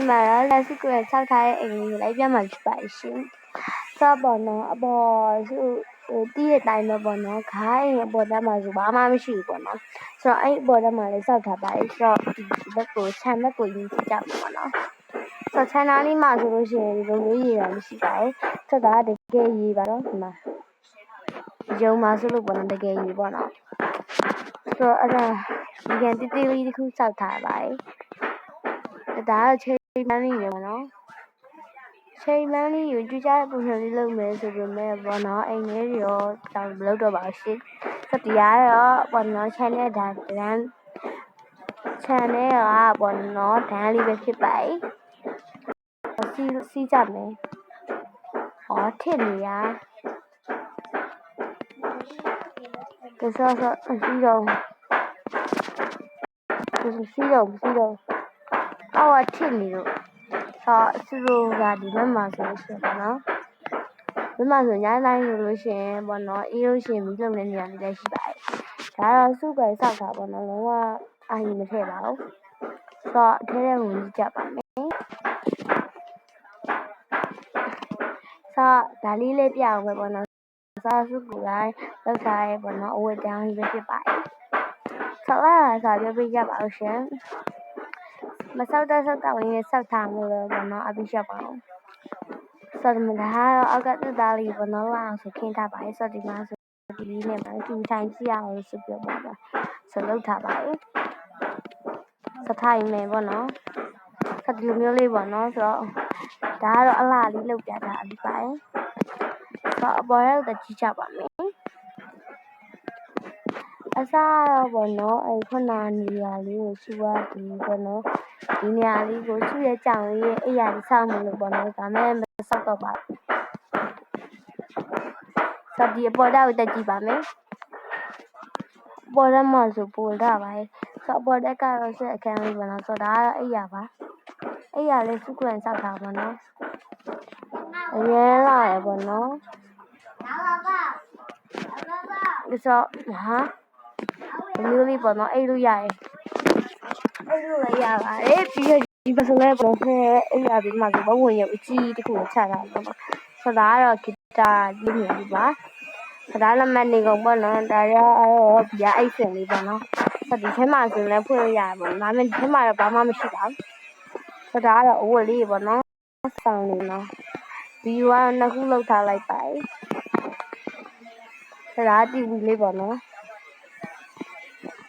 မှာတော့စုကိုဆောက်ထားတဲ့အိမ်လေးလိုက်ပြမှာဖြစ်ပါရှင်။ဆော့ပေါ်တော့အပေါ်စုတီးရဲ့တိုင်းပဲပေါ့နော်။ခိုင်းအပေါ်တက်မှာဆိုဘာမှမရှိဘူးပေါ့နော်။ဆိုတော့အဲ့အပေါ်တက်မှာလေးဆောက်ထားပါလေ။ဆိုတော့ဒီဘက်ကိုခြံဘက်ကိုယူကြမှာပေါ့နော်။ဆိုတော့ခြံသားလေးမှာဆိုလို့ရှိရင်ဒီလိုမျိုးရေတာမရှိပါဘူး။ဆိုတော့ဒါကတကယ်ရေပါတော့ဒီမှာရုံမှာဆိုလို့ပေါ့နော်တကယ်ရေပေါ့နော်။ဆိုတော့အဲ့ဒါဒီကန်တီးတီးလေးတစ်ခုဆောက်ထားပါလေ။ဒါကချိန်ပန်းလေးနေပါနော်ချိန်ပန်းလေးကိုကြွကြတဲ့ပုံစံလေးလုပ်မယ်ဆိုပေမဲ့ဘောနော်အိမ်လေးတွေရောတောင်မလုပ်တော့ပါဘူးရှင်စတီးရတော့ဘောနော်ခြံနဲ့ဒါတန်းခြံနဲ့ကဘောနော်ဒန်းလေးပဲဖြစ်ပါ၏စီးကြမယ်ဟောထစ်နေရကစားစီးတော့အော်ထစ်နေတော့သူတို့ကဒီဘက်မှာဆိုလို့ရှိရင်နော်ဒီမှာဆိုညတိုင်းဆိုလို့ရှိရင်ပေါ့နော်အေးလို့ရှိရင်မီးလုံးတဲ့နေရာလေးလည်းရှိပါတယ်ဒါတော့စုကွယ်ဆောက်တာပေါ့နော်လုံးဝအာရုံမထည့်ပါဘူးဆိုတော့အထဲထဲဝင်ကြပါမယ်ဆိုတော့ဒါလေးလေးပြအောင်ပဲပေါ့နော်ဆိုတော့စုကိုလိုက်လောက်ထားရဲပေါ့နော်အဝတ်တောင်းလေးပဲဖြစ်ပါတယ်ဆောက်ရတာပြောပြကြပါဦးရှင်မဆောက်တော့ဝင်နေဆောက်ထားလို့ပေါ့နော်အပိရှက်ပါအောင်ဆောက်မှာတော့အောက်ကတက်သားလေးပေါ့နော်လောက်ဆိုခင်းထားပါတယ်ဆောက်ဒီမှာဆိုဒီလေးနဲ့မှတူထိုင်ကြည့်ရအောင်ဆိုပြောပါတော့ဆောက်လုပ်ထားပါတယ်ဆောက်ထိုင်မယ်ပေါ့နော်ဆောက်ဒီလိုမျိုးလေးပေါ့နော်ဆိုတော့ဒါကတော့အလားလေးလောက်ပြတာအပြီးပါတယ်ဆောက်အပေါ်ရောက်တက်ကြည့်ကြပါမယ်အစားတော့ပေါ့နော်ခုနနေရာလေးကိုရှူရဒီပေါ့နော်ဒီနေရာလေးကိုရှူရကြောင်လေးအဲ့ရလေးဆောက်မလို့ပေါ့နော်ဒါမဲ့မဆောက်တော့ပါဆောက်ဒီအပေါ်တော့တက်ကြည့်ပါမယ်ပေါ်ရမှာဆိုပေါ်တာပါဆောက်ပေါ်တက်ကတော့ဆက်အခန်းလေးပေါ့နော်ဆိုတော့ဒါကတော့အဲ့ရပါအဲ့ရလေးစုခွင့်ဆောက်တာပေါ့နော်အရင်လာရပေါ့နော်ဆိုဟာမျိုးလေးပေါ့နော်အဲ့လိုရတယ်အဲ့လိုလည်းရပါတယ်ပြီးတော့ဒီပစလဲပေါ့နဲ့အဲ့ရပြီးမှဆိုဘဝင်ရုပ်အကြီးတစ်ခုချတာပေါ့နော်ဆိုတော့ဂီတာလေးမျိုးပါဒါလည်းမနေကုန်ပေါ့နော်ဒါရအဲ့ဘီယာအိတ်စင်လေးပေါ့နော်ဆိုဒီထဲမှာဆိုလည်းဖွင့်လို့ရတယ်ပေါ့ဒါပေမဲ့ဒီထဲမှာတော့ဘာမှမရှိပါဘူးဆိုတော့ဒါကတော့အဝတ်လေးပေါ့နော်ဆောင်းလေးနော်ဒီကနှစ်ခုလောက်ထားလိုက်ပါဒါတီဗီလေးပေါ့နော်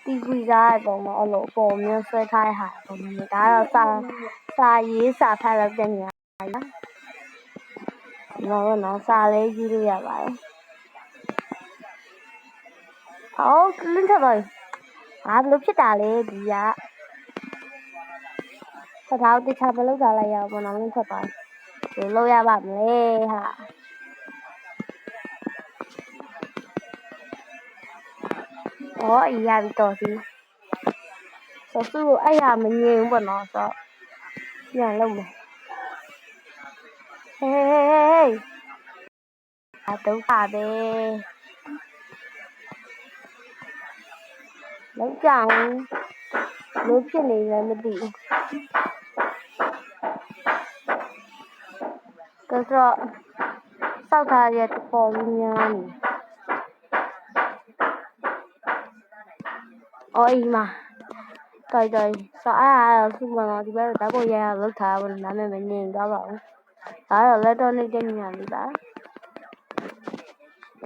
တီဗီသားပေါ့နော်အဲ့လိုပုံမျိုးဆွဲထားတဲ့ဟာပေါ့နော်ဒါတော့စာရေးစာဖတ်လို့တဲ့နေရာနော်စာလေးရေးလို့ရပါတယ်ဟုတ်လင်းထပါဘယ်လိုဖြစ်တာလဲဒီကစကားတိချမလုပ်တာလိုက်ရပေါ့နော်လင်းထပါဘယ်လိုရပါမလဲဟာအေးရပြီတော်စီဆိုစုအဲ့ရမငြိမ်ဘူးပေါ့နော်ဆိုပြန်လုပ်မယ်ဟေးဒုက္ခပဲလောက်ကြအောင်လို့ဖြစ်နေလည်းမသိဘူးကတော့စောက်ထားရတဲ့ပေါ်ကြီးများနေအိမ်မှာတော်ဆိုအားစုမနော်ဒီဘက်တော့ကိုရလောက်ထားပါလို့နားမနေတော့ပါဘူးဒါတော့လက်တော့နေတဲ့နေရာလေးပါ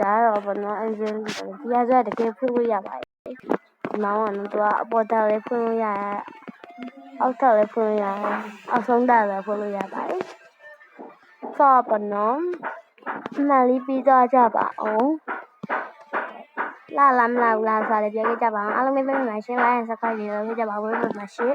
ဒါတော့ဘနော်အန်ဂျယ်ဒီရရတကယ်ဖွင့်လို့ရပါတယ်ဒီမောင်ကတော့အပေါ်တက်လေးဖွင့်လို့ရတယ်အောက်တက်လေးဖွင့်လို့ရတယ်အောက်ဆုံးတက်လေးဖွင့်လို့ရပါတယ်ဆော့ဘနော်မလီပြီးတော့ကြပါအောင်လာမလာဘူးလားဆိုလည်းပြောခဲ့ကြပါအောင်အားလုံးပဲပြန်လာရှင်းလိုက်ဆက်ခွင့်ရလို့ကြပါဘူးလို့မှရှိ